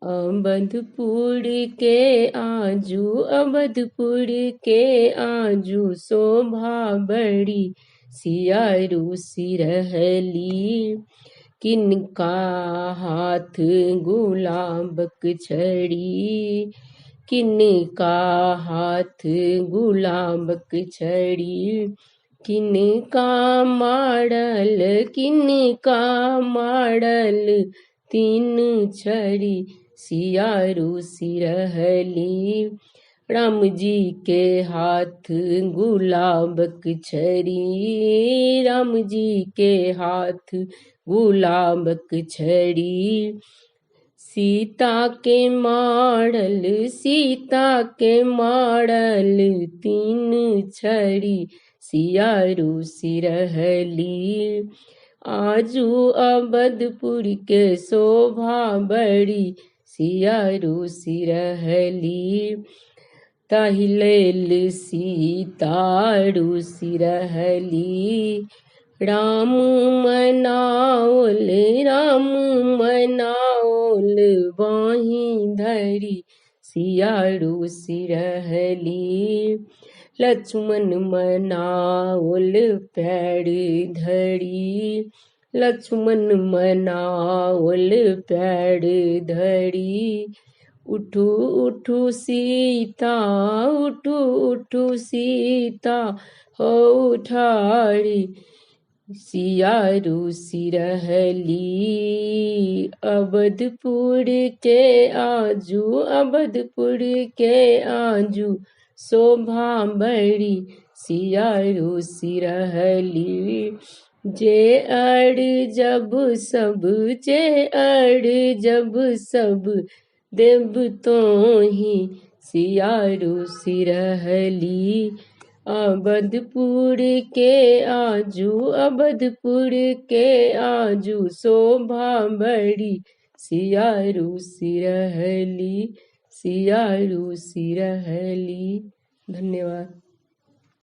अवधपुर के आजू, अवधपुर के आजू शोभा बड़ी, सिया रूसी रहली। किनका हाथ गुलाबक छड़ी, किनका हाथ गुलाबक छड़ी। किनका मारल, किनका मारल तीन छड़ी, सिया रूसी रहली। राम जी के हाथ गुलाबक छड़ी, राम जी के हाथ गुलाबक छड़ी। सीता के मारल, सीता के मारल तीन छड़ी, सिया रूसी रहली। आजू अवधपुर के शोभा बड़ी, सिया रूसी रहली। ताहि लेल सीता रूसी रहली। राम मनाओल, राम मनाओल बाही धरी, सिया रूसी रहली। लक्ष्मण मनाओल पैर धरी, लक्ष्मण मनाओल पैर धरी। उठू उठू सीता, उठू उठू सीता हो ठाड़ी, सिया रूसी रहली। अवधपुर के आजू, अवधपुर के आजू शोभा बड़ी, सिया रूसी रहली। जे अड़ जब सब, जे अड़ जब सब देवतों ही, सिया रूसी रहली। अवधपुर के आजू, अवधपुर के आजू शोभा बड़ी, सिया रूसी रहली, सिया रूसी रहली। धन्यवाद।